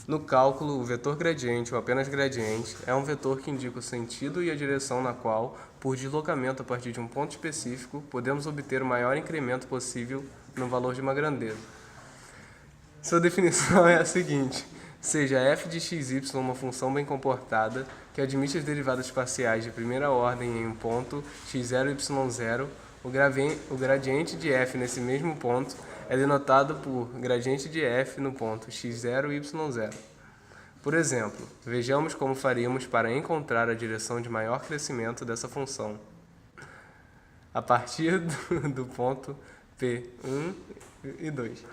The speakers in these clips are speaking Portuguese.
No cálculo, o vetor gradiente ou apenas gradiente é um vetor que indica o sentido e a direção na qual, por deslocamento a partir de um ponto específico, podemos obter o maior incremento possível no valor de uma grandeza. Sua definição é a seguinte: seja f de xy uma função bem comportada que admite as derivadas parciais de primeira ordem em um ponto x0, y0, o gradiente de f nesse mesmo ponto é denotado por gradiente de f no ponto x0 e y0. Por exemplo, vejamos como faríamos para encontrar a direção de maior crescimento dessa função. A partir do ponto P1 e 2.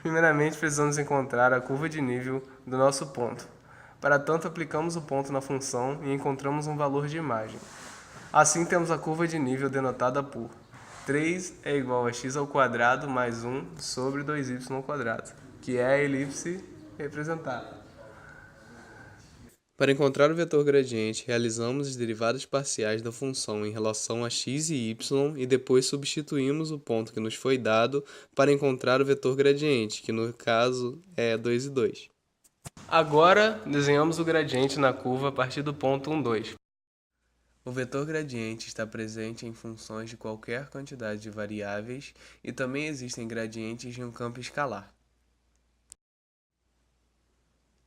Primeiramente, precisamos encontrar a curva de nível do nosso ponto. Para tanto, aplicamos o ponto na função e encontramos um valor de imagem. Assim, temos a curva de nível denotada por 3 é igual a x ao quadrado mais 1 sobre 2y ao quadrado, que é a elipse representada. Para encontrar o vetor gradiente, realizamos as derivadas parciais da função em relação a x e y e depois substituímos o ponto que nos foi dado para encontrar o vetor gradiente, que no caso é 2 e 2. Agora, desenhamos o gradiente na curva a partir do ponto 1, 2. O vetor gradiente está presente em funções de qualquer quantidade de variáveis e também existem gradientes de um campo escalar.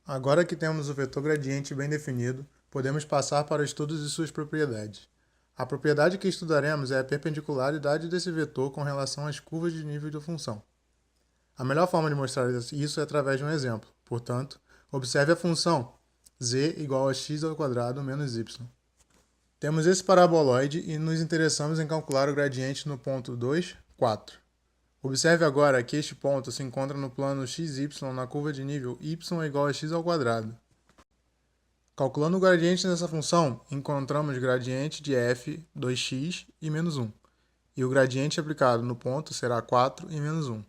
Agora que temos o vetor gradiente bem definido, podemos passar para o estudo de suas propriedades. A propriedade que estudaremos é a perpendicularidade desse vetor com relação às curvas de nível da função. A melhor forma de mostrar isso é através de um exemplo. Portanto, observe a função z igual a x ao quadrado menos y. Temos esse paraboloide e nos interessamos em calcular o gradiente no ponto 2, 4. Observe agora que este ponto se encontra no plano xy na curva de nível y é igual a x ao quadrado. Calculando o gradiente dessa função, encontramos o gradiente de f, 2x e menos 1. E o gradiente aplicado no ponto será 4 e menos 1.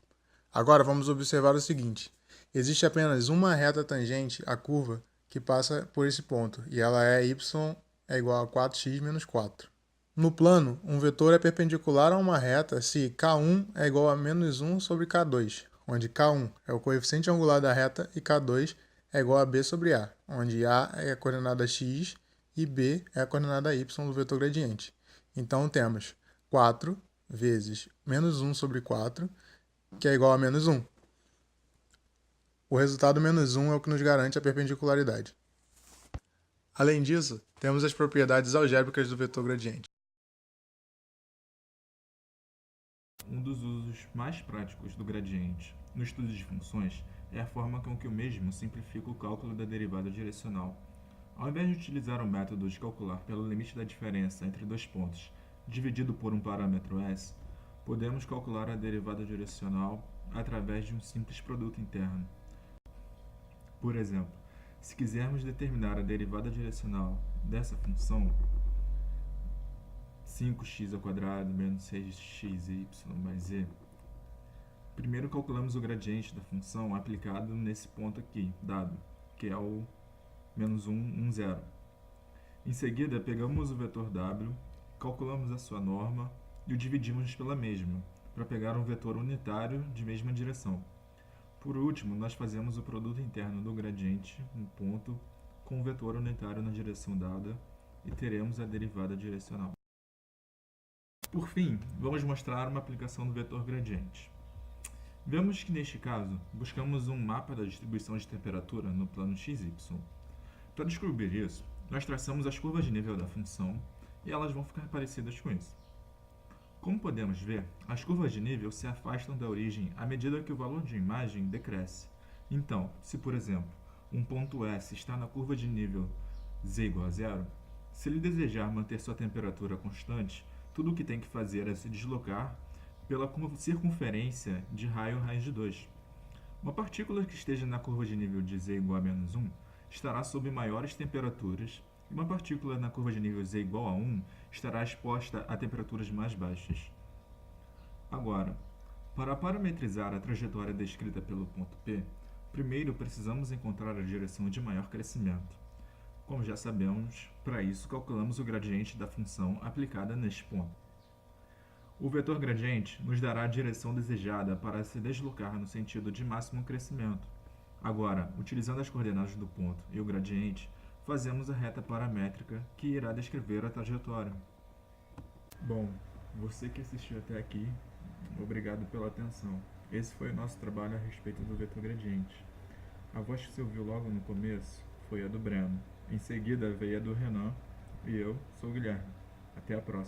Agora vamos observar o seguinte: existe apenas uma reta tangente à curva que passa por esse ponto, e ela é y é igual a 4x menos 4. No plano, um vetor é perpendicular a uma reta se K1 é igual a menos 1 sobre K2, onde K1 é o coeficiente angular da reta e K2 é igual a B sobre A, onde A é a coordenada x e B é a coordenada y do vetor gradiente. Então temos 4 vezes menos 1 sobre 4, que é igual a menos 1. O resultado menos 1 é o que nos garante a perpendicularidade. Além disso, temos as propriedades algébricas do vetor gradiente. Um dos usos mais práticos do gradiente no estudo de funções é a forma com que o mesmo simplifica o cálculo da derivada direcional. Ao invés de utilizar o método de calcular pelo limite da diferença entre dois pontos dividido por um parâmetro s, podemos calcular a derivada direcional através de um simples produto interno. Por exemplo, se quisermos determinar a derivada direcional dessa função, 5x ao quadrado menos 6xy mais z, primeiro calculamos o gradiente da função aplicado nesse ponto aqui, dado, que é o menos 1, 1, 0. Em seguida, pegamos o vetor w, calculamos a sua norma e o dividimos pela mesma, para pegar um vetor unitário de mesma direção. Por último, nós fazemos o produto interno do gradiente, um ponto, com o vetor unitário na direção dada, e teremos a derivada direcional. Por fim, vamos mostrar uma aplicação do vetor gradiente. Vemos que, neste caso, buscamos um mapa da distribuição de temperatura no plano xy. Para descobrir isso, nós traçamos as curvas de nível da função e elas vão ficar parecidas com isso. Como podemos ver, as curvas de nível se afastam da origem à medida que o valor de imagem decresce. Então, se, por exemplo, um ponto S está na curva de nível z igual a 0, se ele desejar manter sua temperatura constante, tudo o que tem que fazer é se deslocar pela circunferência de raio raiz de 2. Uma partícula que esteja na curva de nível de z igual a menos 1 estará sob maiores temperaturas, e uma partícula na curva de nível z igual a 1 estará exposta a temperaturas mais baixas. Agora, para parametrizar a trajetória descrita pelo ponto P, primeiro precisamos encontrar a direção de maior crescimento. Como já sabemos, para isso calculamos o gradiente da função aplicada neste ponto. O vetor gradiente nos dará a direção desejada para se deslocar no sentido de máximo crescimento. Agora, utilizando as coordenadas do ponto e o gradiente, fazemos a reta paramétrica que irá descrever a trajetória. Bom, você que assistiu até aqui, obrigado pela atenção. Esse foi o nosso trabalho a respeito do vetor gradiente. A voz que você ouviu logo no começo foi a do Breno. Em seguida veio a do Renan e eu sou o Guilherme. Até a próxima.